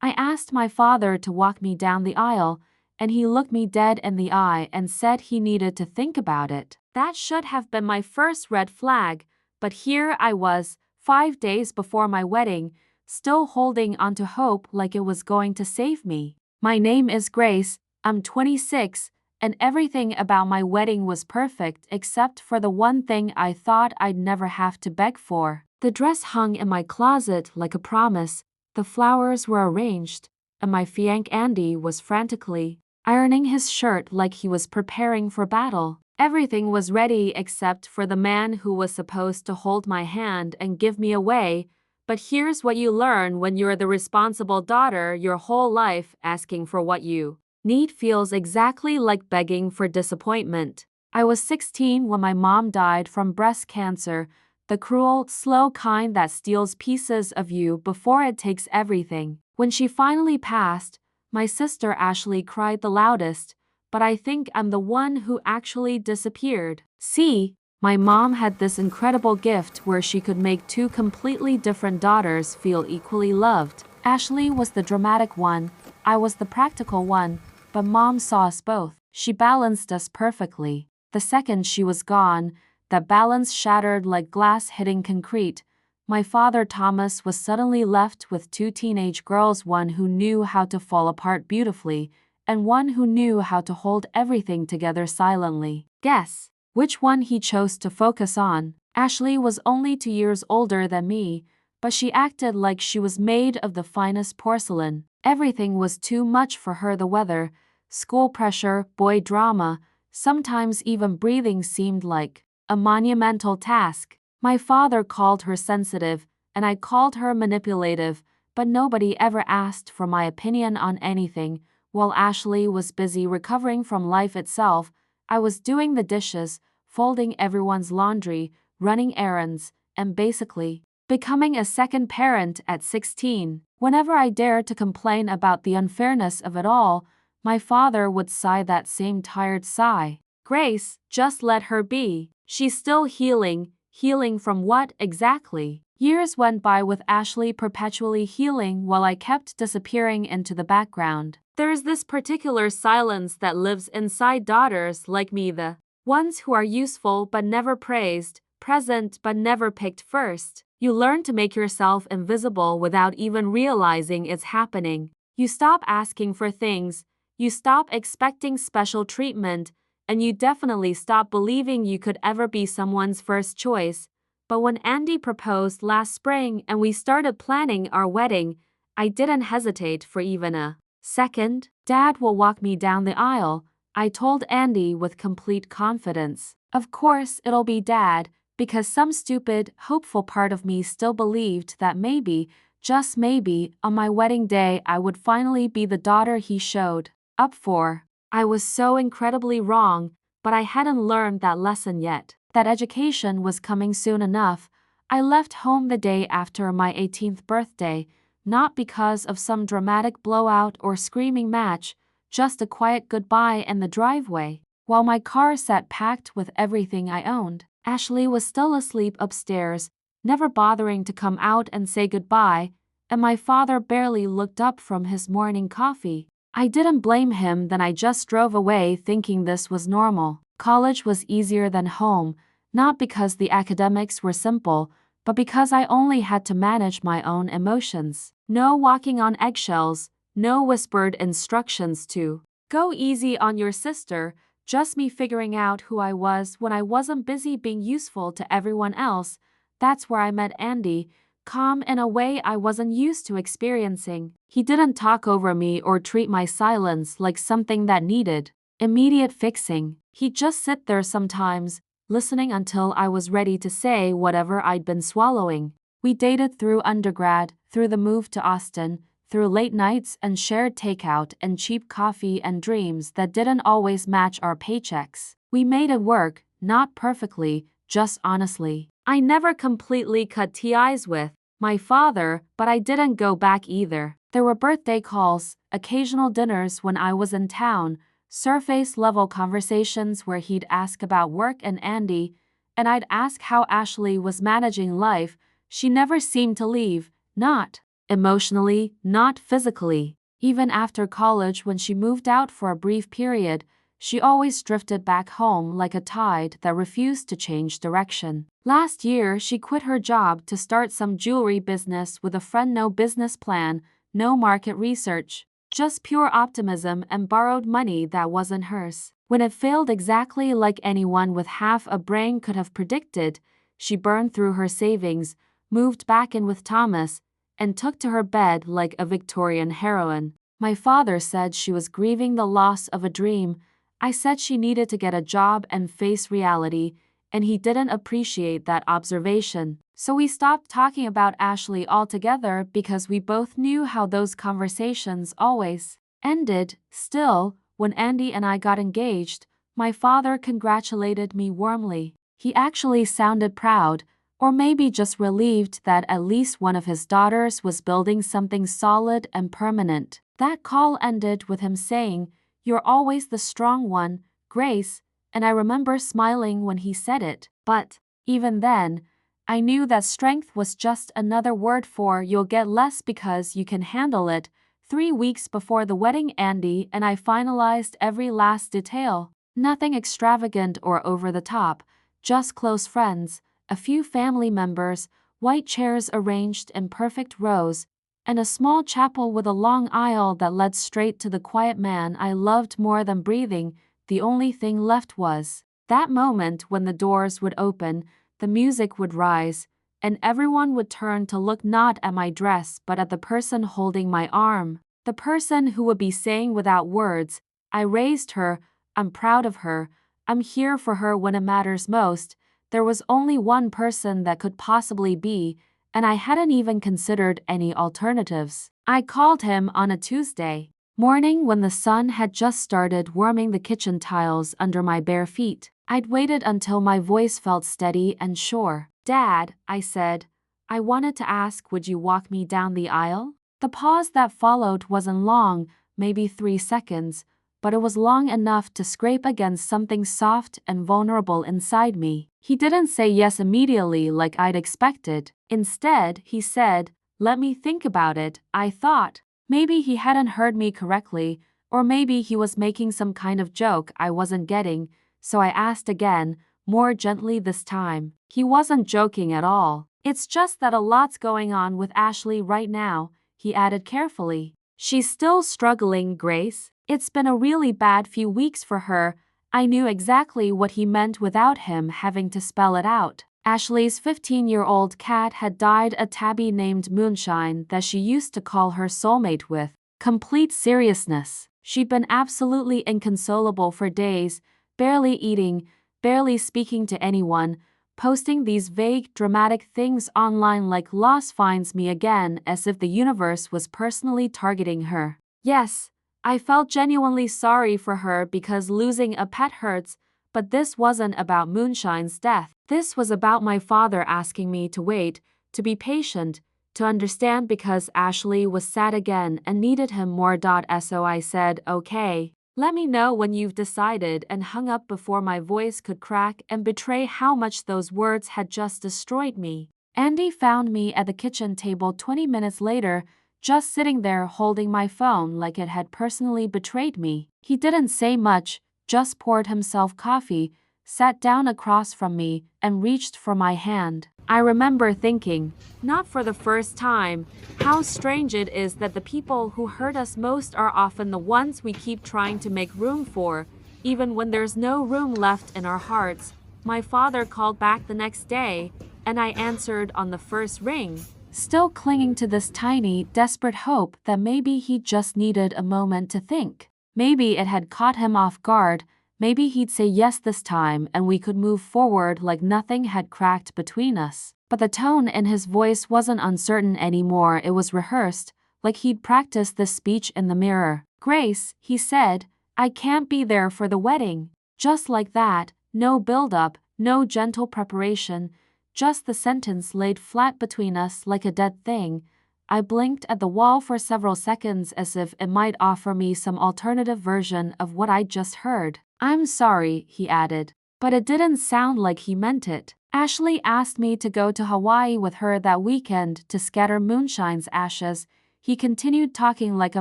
I asked my father to walk me down the aisle, and he looked me dead in the eye and said he needed to think about it. That should have been my first red flag, but here I was, 5 days before my wedding, still holding onto hope like it was going to save me. My name is Grace, I'm 26, and everything about my wedding was perfect except for the one thing I thought I'd never have to beg for. The dress hung in my closet like a promise, the flowers were arranged, and my fiancé Andy was frantically ironing his shirt like he was preparing for battle. Everything was ready except for the man who was supposed to hold my hand and give me away, but here's what you learn when you're the responsible daughter your whole life asking for what you need feels exactly like begging for disappointment. I was 16 when my mom died from breast cancer, the cruel, slow kind that steals pieces of you before it takes everything. When she finally passed, my sister Ashley cried the loudest, but I think I'm the one who actually disappeared. See, my mom had this incredible gift where she could make two completely different daughters feel equally loved. Ashley was the dramatic one, I was the practical one, but Mom saw us both. She balanced us perfectly. The second she was gone, that balance shattered like glass hitting concrete. My father Thomas was suddenly left with two teenage girls, one who knew how to fall apart beautifully, and one who knew how to hold everything together silently. Guess which one he chose to focus on. Ashley was only 2 years older than me, but she acted like she was made of the finest porcelain. Everything was too much for her, the weather, school pressure, boy drama, sometimes even breathing seemed like a monumental task. My father called her sensitive, and I called her manipulative, but nobody ever asked for my opinion on anything. While Ashley was busy recovering from life itself, I was doing the dishes, folding everyone's laundry, running errands, and basically becoming a second parent at 16. Whenever I dared to complain about the unfairness of it all, my father would sigh that same tired sigh. Grace, just let her be. She's still healing. Healing from what exactly? Years went by with Ashley perpetually healing while I kept disappearing into the background. There's this particular silence that lives inside daughters like me, the ones who are useful but never praised, present but never picked first. You learn to make yourself invisible without even realizing it's happening. You stop asking for things, you stop expecting special treatment, and you definitely stop believing you could ever be someone's first choice. But when Andy proposed last spring and we started planning our wedding, I didn't hesitate for even a second. Dad will walk me down the aisle, I told Andy with complete confidence. Of course it'll be Dad, because some stupid, hopeful part of me still believed that maybe, just maybe, on my wedding day I would finally be the daughter he showed up for. I was so incredibly wrong, but I hadn't learned that lesson yet. That education was coming soon enough. I left home the day after my 18th birthday, not because of some dramatic blowout or screaming match, just a quiet goodbye in the driveway. While my car sat packed with everything I owned, Ashley was still asleep upstairs, never bothering to come out and say goodbye, and my father barely looked up from his morning coffee. I didn't blame him, then I just drove away thinking this was normal. College was easier than home, not because the academics were simple, but because I only had to manage my own emotions. No walking on eggshells, no whispered instructions to go easy on your sister, just me figuring out who I was when I wasn't busy being useful to everyone else. That's where I met Andy, calm in a way I wasn't used to experiencing. He didn't talk over me or treat my silence like something that needed immediate fixing. He'd just sit there sometimes, listening until I was ready to say whatever I'd been swallowing. We dated through undergrad, through the move to Austin, through late nights and shared takeout and cheap coffee and dreams that didn't always match our paychecks. We made it work, not perfectly, just honestly. I never completely cut ties with my father, but I didn't go back either. There were birthday calls, occasional dinners when I was in town, surface-level conversations where he'd ask about work and Andy, and I'd ask how Ashley was managing life. She never seemed to leave, not Emotionally, not physically. Even after college, when she moved out for a brief period, she always drifted back home like a tide that refused to change direction. Last year, she quit her job to start some jewelry business with a friend. No business plan, no market research, just pure optimism and borrowed money that wasn't hers. When it failed exactly like anyone with half a brain could have predicted, she burned through her savings, moved back in with Thomas, and took to her bed like a Victorian heroine. My father said she was grieving the loss of a dream. I said she needed to get a job and face reality, and he didn't appreciate that observation. So we stopped talking about Ashley altogether because we both knew how those conversations always ended. Still, when Andy and I got engaged, my father congratulated me warmly. He actually sounded proud, or maybe just relieved that at least one of his daughters was building something solid and permanent. That call ended with him saying, "You're always the strong one, Grace," and I remember smiling when he said it. But even then, I knew that strength was just another word for "you'll get less because you can handle it." 3 weeks before the wedding, Andy and I finalized every last detail. Nothing extravagant or over the top, just close friends, a few family members, white chairs arranged in perfect rows, and a small chapel with a long aisle that led straight to the quiet man I loved more than breathing. The only thing left was that moment when the doors would open, the music would rise, and everyone would turn to look not at my dress but at the person holding my arm. The person who would be saying without words, "I raised her, I'm proud of her, I'm here for her when it matters most." There was only one person that could possibly be, and I hadn't even considered any alternatives. I called him on a Tuesday morning when the sun had just started warming the kitchen tiles under my bare feet. I'd waited until my voice felt steady and sure. "Dad," I said, "I wanted to ask, would you walk me down the aisle?" The pause that followed wasn't long, maybe 3 seconds, but it was long enough to scrape against something soft and vulnerable inside me. He didn't say yes immediately like I'd expected. Instead, he said, "Let me think about it." I thought maybe he hadn't heard me correctly, or maybe he was making some kind of joke I wasn't getting, so I asked again, more gently this time. He wasn't joking at all. "It's just that a lot's going on with Ashley right now," he added carefully. "She's still struggling, Grace. It's been a really bad few weeks for her." I knew exactly what he meant without him having to spell it out. Ashley's 15-year-old cat had died, a tabby named Moonshine that she used to call her soulmate with complete seriousness. She'd been absolutely inconsolable for days, barely eating, barely speaking to anyone, posting these vague, dramatic things online like "loss finds me again," as if the universe was personally targeting her. Yes, I felt genuinely sorry for her because losing a pet hurts, but this wasn't about Moonshine's death. This was about my father asking me to wait, to be patient, to understand because Ashley was sad again and needed him more. So I said, "Okay. Let me know when you've decided," and hung up before my voice could crack and betray how much those words had just destroyed me. Andy found me at the kitchen table 20 minutes later, just sitting there holding my phone like it had personally betrayed me. He didn't say much, just poured himself coffee, sat down across from me, and reached for my hand. I remember thinking, not for the first time, how strange it is that the people who hurt us most are often the ones we keep trying to make room for, even when there's no room left in our hearts. My father called back the next day, and I answered on the first ring, still clinging to this tiny, desperate hope that maybe he just needed a moment to think. Maybe it had caught him off guard. Maybe he'd say yes this time and we could move forward like nothing had cracked between us. But the tone in his voice wasn't uncertain anymore, it was rehearsed, like he'd practiced this speech in the mirror. "Grace," he said, "I can't be there for the wedding." Just like that, no build-up, no gentle preparation, just the sentence laid flat between us like a dead thing. I blinked at the wall for several seconds as if it might offer me some alternative version of what I'd just heard. "I'm sorry," he added, but it didn't sound like he meant it. Ashley asked me to go to Hawaii with her that weekend to scatter Moonshine's ashes. He continued talking like a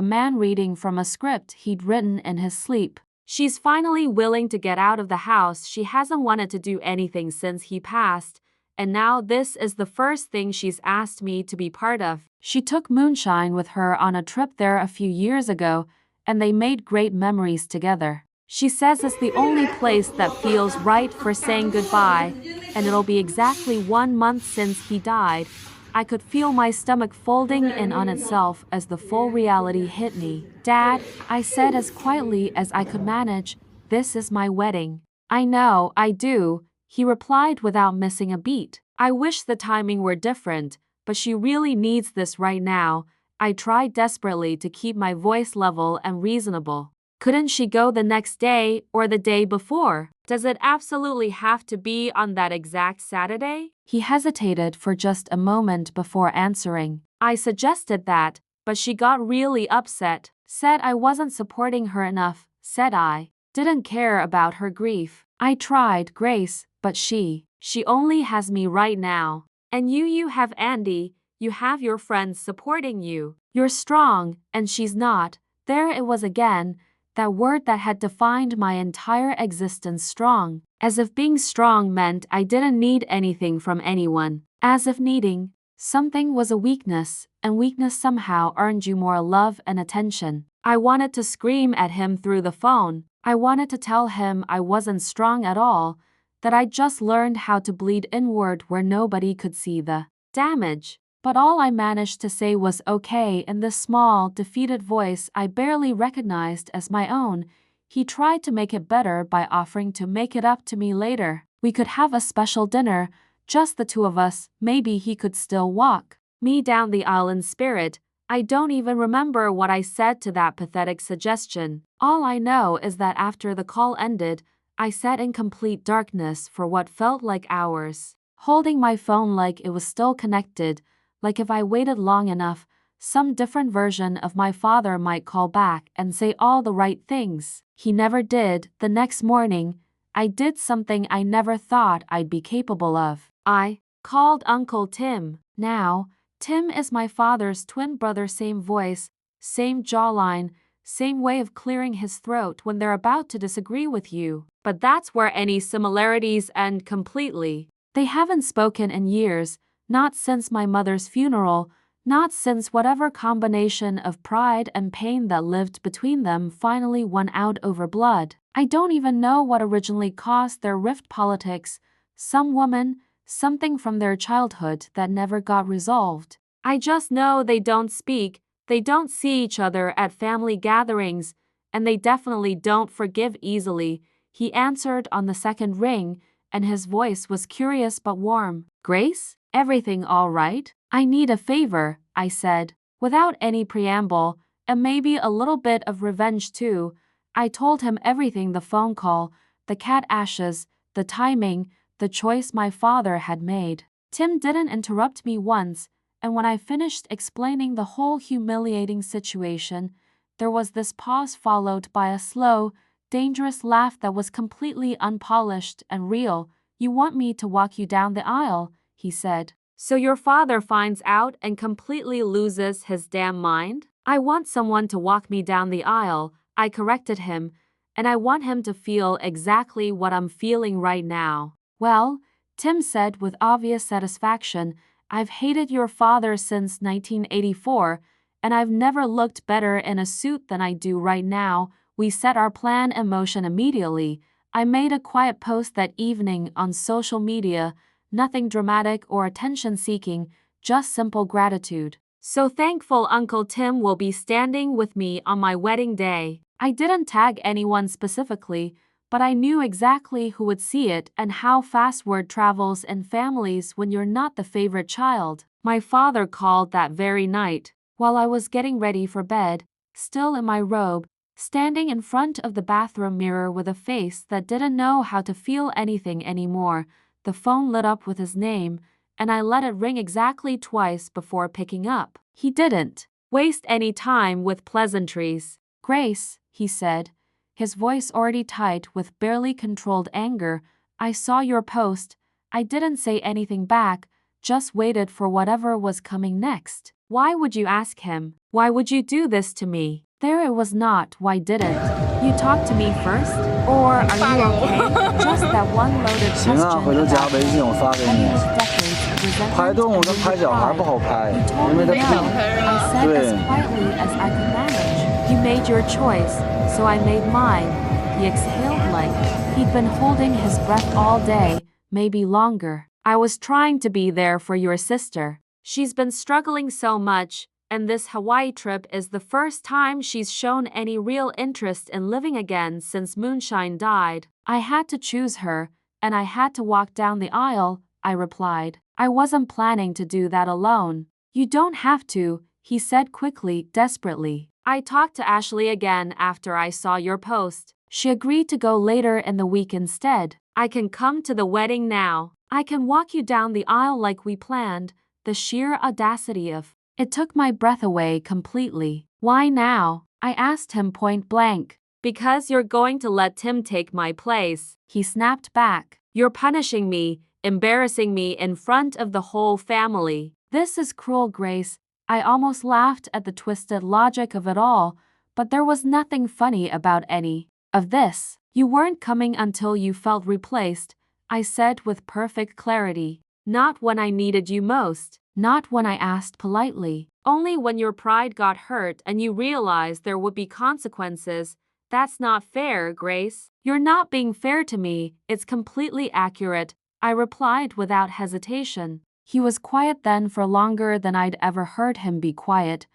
man reading from a script he'd written in his sleep. She's finally willing to get out of the house. She hasn't wanted to do anything since he passed, and now this is the first thing she's asked me to be part of. She took Moonshine with her on a trip there a few years ago, and they made great memories together. She says it's the only place that feels right for saying goodbye, and it'll be exactly 1 month since he died. I could feel my stomach folding in on itself as the full reality hit me. Dad, I said as quietly as I could manage, this is my wedding. I know, I do, he replied without missing a beat. I wish the timing were different, but she really needs this right now. I tried desperately to keep my voice level and reasonable. Couldn't she go the next day or the day before? Does it absolutely have to be on that exact Saturday? He hesitated for just a moment before answering. I suggested that, but she got really upset. Said I wasn't supporting her enough, said I. Didn't care about her grief. I tried, Grace, but she only has me right now. And you have Andy, you have your friends supporting you. You're strong, and she's not. There it was again. That word that had defined my entire existence, strong. As if being strong meant I didn't need anything from anyone. As if needing something was a weakness, and weakness somehow earned you more love and attention. I wanted to scream at him through the phone. I wanted to tell him I wasn't strong at all, that I'd just learned how to bleed inward where nobody could see the damage. But all I managed to say was okay in this small, defeated voice I barely recognized as my own. He tried to make it better by offering to make it up to me later. We could have a special dinner, just the two of us, maybe he could still walk me down the aisle in spirit. I don't even remember what I said to that pathetic suggestion. All I know is that after the call ended, I sat in complete darkness for what felt like hours, holding my phone like it was still connected. Like if I waited long enough, some different version of my father might call back and say all the right things. He never did. The next morning, I did something I never thought I'd be capable of. I called Uncle Tim. Now, Tim is my father's twin brother, same voice, same jawline, same way of clearing his throat when they're about to disagree with you. But that's where any similarities end completely. They haven't spoken in years. Not since my mother's funeral, not since whatever combination of pride and pain that lived between them finally won out over blood. I don't even know what originally caused their rift, politics, some woman, something from their childhood that never got resolved. I just know they don't speak, they don't see each other at family gatherings, and they definitely don't forgive easily. He answered on the second ring, and his voice was curious but warm. Grace? Everything all right? I need a favor, I said, without any preamble, and maybe a little bit of revenge too. I told him everything, the phone call, the cat ashes, the timing, the choice my father had made. Tim didn't interrupt me once, and when I finished explaining the whole humiliating situation, there was this pause followed by a slow, dangerous laugh that was completely unpolished and real. You want me to walk you down the aisle? He said. So your father finds out and completely loses his damn mind? I want someone to walk me down the aisle, I corrected him, and I want him to feel exactly what I'm feeling right now. Well, Tim said with obvious satisfaction, I've hated your father since 1984, and I've never looked better in a suit than I do right now. We set our plan in motion immediately. I made a quiet post that evening on social media. Nothing dramatic or attention-seeking, just simple gratitude. So thankful Uncle Tim will be standing with me on my wedding day. I didn't tag anyone specifically, but I knew exactly who would see it and how fast word travels in families when you're not the favorite child. My father called that very night, while I was getting ready for bed, still in my robe, standing in front of the bathroom mirror with a face that didn't know how to feel anything anymore. The phone lit up with his name, and I let it ring exactly twice before picking up. He didn't waste any time with pleasantries. Grace, he said, his voice already tight with barely controlled anger, I saw your post, I didn't say anything back, just waited for whatever was coming next. Why would you ask him? Why would you do this to me? There it was not, why didn't you talk to me first? Or are you okay? Just that one loaded 行 question 啊，回头加 about 微信，我发给 ending 你。 with decades of resentment 拍动物 and 跟拍小孩不好拍， You told 因为 me 它 no. 不。 I said as 对。 quietly as I could manage. You made your choice, so I made mine. He exhaled like he'd been holding his breath all day, maybe longer. I was trying to be there for your sister. She's been struggling so much, and this Hawaii trip is the first time she's shown any real interest in living again since Moonshine died. I had to choose her, and I had to walk down the aisle, I replied. I wasn't planning to do that alone. You don't have to, he said quickly, desperately. I talked to Ashley again after I saw your post. She agreed to go later in the week instead. I can come to the wedding now. I can walk you down the aisle like we planned. The sheer audacity of it took my breath away completely. Why now? I asked him point blank. Because you're going to let Tim take my place, he snapped back. You're punishing me, embarrassing me in front of the whole family. This is cruel, Grace. I almost laughed at the twisted logic of it all, but there was nothing funny about any of this. You weren't coming until you felt replaced, I said with perfect clarity. Not when I needed you most. Not when I asked politely. Only when your pride got hurt and you realized there would be consequences. That's not fair, Grace. You're not being fair to me, it's completely accurate, I replied without hesitation. He was quiet then for longer than I'd ever heard him be quiet,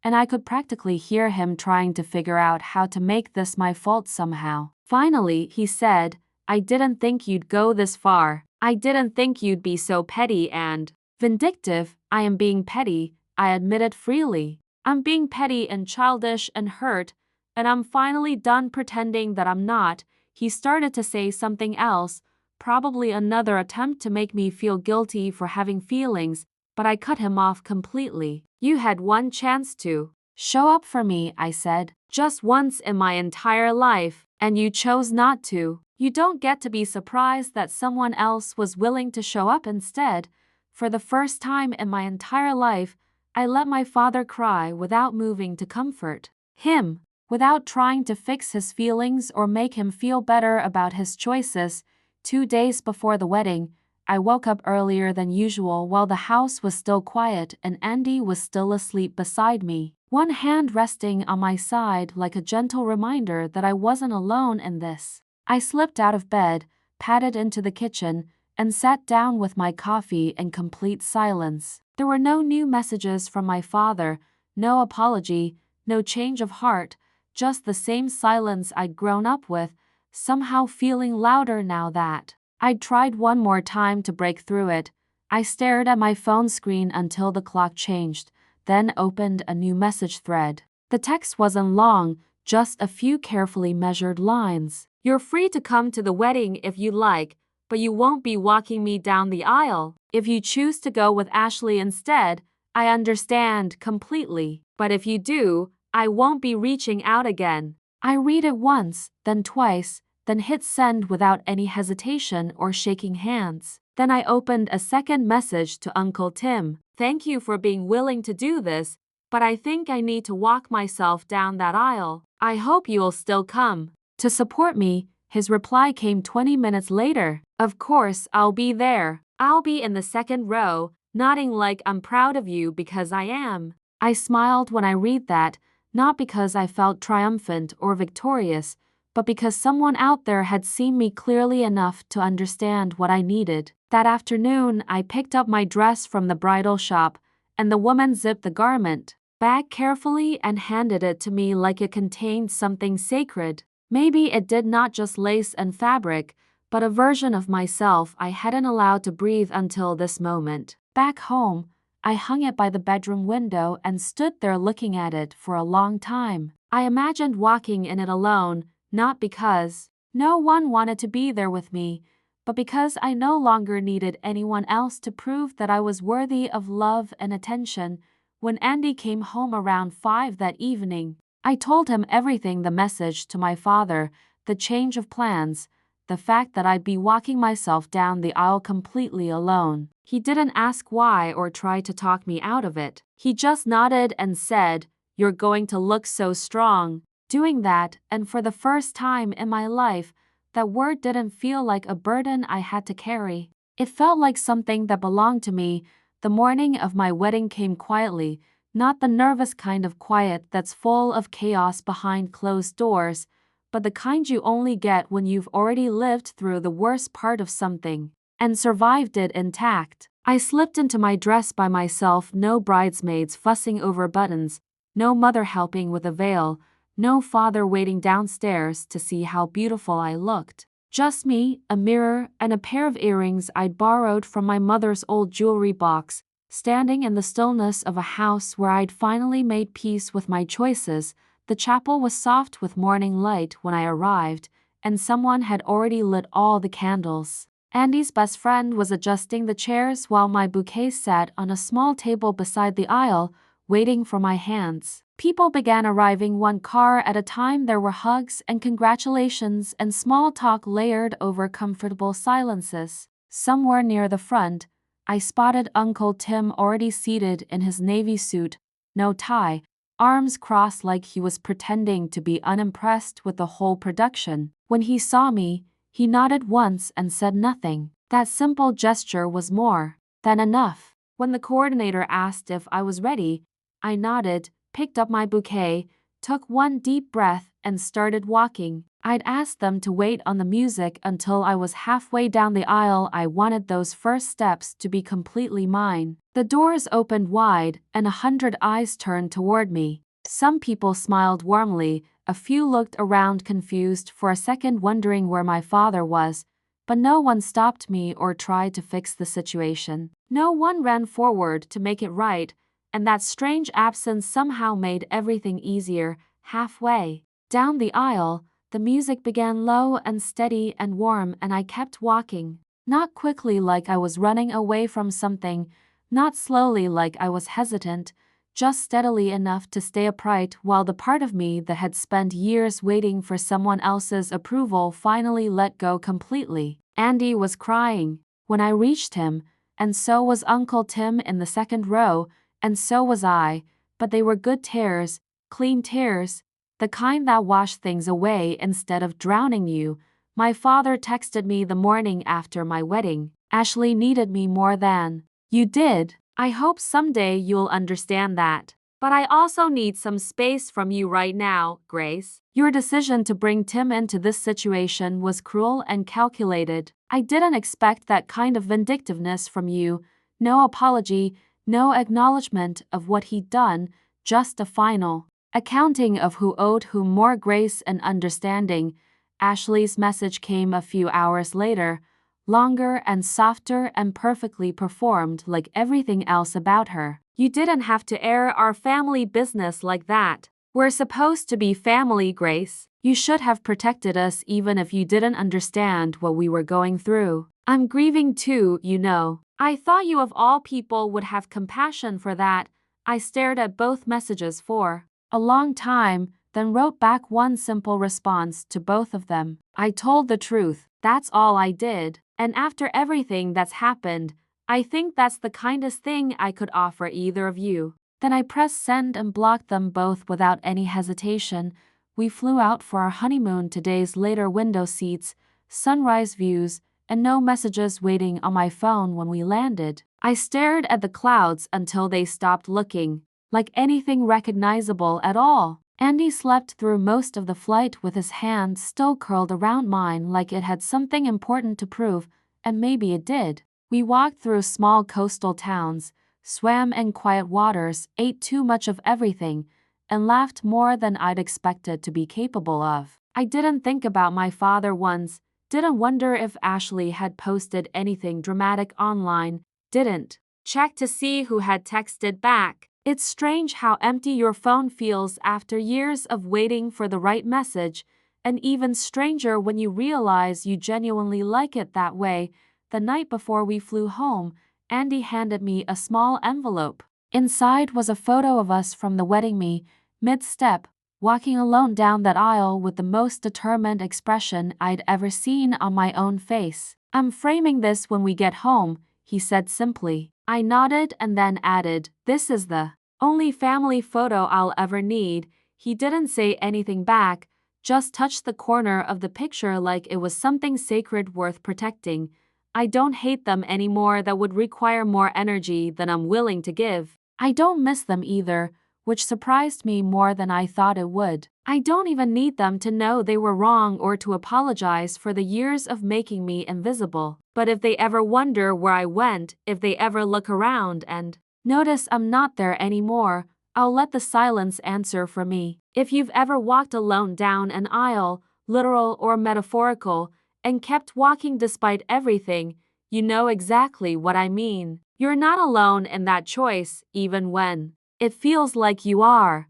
and I could practically hear him trying to figure out how to make this my fault somehow. Finally, he said, I didn't think you'd go this far. I didn't think you'd be so petty and vindictive. I am being petty, I admitted freely. I'm being petty and childish and hurt, and I'm finally done pretending that I'm not. He started to say something else, probably another attempt to make me feel guilty for having feelings, but I cut him off completely. You had one chance to show up for me, I said, just once in my entire life, and you chose not to. You don't get to be surprised that someone else was willing to show up instead. For the first time in my entire life, I let my father cry without moving to comfort him, without trying to fix his feelings or make him feel better about his choices. 2 days before the wedding, I woke up earlier than usual while the house was still quiet and Andy was still asleep beside me, one hand resting on my side like a gentle reminder that I wasn't alone in this. I slipped out of bed, padded into the kitchen, and sat down with my coffee in complete silence. There were no new messages from my father, no apology, no change of heart, just the same silence I'd grown up with, somehow feeling louder now that I'd tried one more time to break through it. I stared at my phone screen until the clock changed, then opened a new message thread. The text wasn't long, just a few carefully measured lines. You're free to come to the wedding if you like, but you won't be walking me down the aisle. If you choose to go with Ashley instead, I understand completely. But if you do, I won't be reaching out again. I read it once, then twice, then hit send without any hesitation or shaking hands. Then I opened a second message to Uncle Tim. Thank you for being willing to do this, but I think I need to walk myself down that aisle. I hope you'll still come to support me. His reply came 20 minutes later. Of course, I'll be there. I'll be in the second row, nodding like I'm proud of you because I am. I smiled when I read that, not because I felt triumphant or victorious, but because someone out there had seen me clearly enough to understand what I needed. That afternoon, I picked up my dress from the bridal shop, and the woman zipped the garment back carefully and handed it to me like it contained something sacred. Maybe it did, not just lace and fabric, but a version of myself I hadn't allowed to breathe until this moment. Back home, I hung it by the bedroom window and stood there looking at it for a long time. I imagined walking in it alone, not because no one wanted to be there with me, but because I no longer needed anyone else to prove that I was worthy of love and attention. When Andy came home around 5 that evening, I told him everything: the message to my father, the change of plans, the fact that I'd be walking myself down the aisle completely alone. He didn't ask why or try to talk me out of it. He just nodded and said, "You're going to look so strong." Doing that, and for the first time in my life, that word didn't feel like a burden I had to carry. It felt like something that belonged to me. The morning of my wedding came quietly, not the nervous kind of quiet that's full of chaos behind closed doors, but the kind you only get when you've already lived through the worst part of something and survived it intact. I slipped into my dress by myself, no bridesmaids fussing over buttons, no mother helping with a veil, no father waiting downstairs to see how beautiful I looked. Just me, a mirror, and a pair of earrings I'd borrowed from my mother's old jewelry box, standing in the stillness of a house where I'd finally made peace with my choices. The chapel was soft with morning light when I arrived, and someone had already lit all the candles. Andy's best friend was adjusting the chairs while my bouquet sat on a small table beside the aisle, waiting for my hands. People began arriving one car at a time. There were hugs and congratulations and small talk layered over comfortable silences. Somewhere near the front, I spotted Uncle Tim already seated in his navy suit, no tie, arms crossed like he was pretending to be unimpressed with the whole production. When he saw me, he nodded once and said nothing. That simple gesture was more than enough. When the coordinator asked if I was ready, I nodded, picked up my bouquet, took one deep breath, and started walking. I'd asked them to wait on the music until I was halfway down the aisle. I wanted those first steps to be completely mine. The doors opened wide, and 100 eyes turned toward me. Some people smiled warmly, a few looked around confused for a second, wondering where my father was, but no one stopped me or tried to fix the situation. No one ran forward to make it right, and that strange absence somehow made everything easier. Halfway down the aisle, the music began low and steady and warm, and I kept walking. Not quickly like I was running away from something, not slowly like I was hesitant, just steadily enough to stay upright while the part of me that had spent years waiting for someone else's approval finally let go completely. Andy was crying when I reached him, and so was Uncle Tim in the second row, and so was I, but they were good tears, clean tears, the kind that wash things away instead of drowning you. My father texted me the morning after my wedding. "Ashley needed me more than you did. I hope someday you'll understand that. But I also need some space from you right now, Grace. Your decision to bring Tim into this situation was cruel and calculated. I didn't expect that kind of vindictiveness from you. No apology, no acknowledgement of what he'd done, just a final accounting of who owed whom more grace and understanding." Ashley's message came a few hours later, longer and softer and perfectly performed like everything else about her. "You didn't have to air our family business like that. We're supposed to be family, Grace. You should have protected us even if you didn't understand what we were going through. I'm grieving too, you know. I thought you of all people would have compassion for that." I stared at both messages for a long time, then wrote back one simple response to both of them. "I told the truth. That's all I did. And after everything that's happened, I think that's the kindest thing I could offer either of you." Then I pressed send and blocked them both without any hesitation. We flew out for our honeymoon to days later, window seats, sunrise views, and no messages waiting on my phone when we landed. I stared at the clouds until they stopped looking like anything recognizable at all. Andy slept through most of the flight with his hand still curled around mine like it had something important to prove, and maybe it did. We walked through small coastal towns, swam in quiet waters, ate too much of everything, and laughed more than I'd expected to be capable of. I didn't think about my father once, didn't wonder if Ashley had posted anything dramatic online, didn't check to see who had texted back. It's strange how empty your phone feels after years of waiting for the right message, and even stranger when you realize you genuinely like it that way. The night before we flew home, Andy handed me a small envelope. Inside was a photo of us from the wedding, me, mid-step, walking alone down that aisle with the most determined expression I'd ever seen on my own face. "I'm framing this when we get home," he said simply. I nodded and then added, "This is the only family photo I'll ever need." He didn't say anything back, just touched the corner of the picture like it was something sacred worth protecting. I don't hate them anymore. That would require more energy than I'm willing to give. I don't miss them either, which surprised me more than I thought it would. I don't even need them to know they were wrong or to apologize for the years of making me invisible. But if they ever wonder where I went, if they ever look around and notice I'm not there anymore, I'll let the silence answer for me. If you've ever walked alone down an aisle, literal or metaphorical, and kept walking despite everything, you know exactly what I mean. You're not alone in that choice, even when it feels like you are.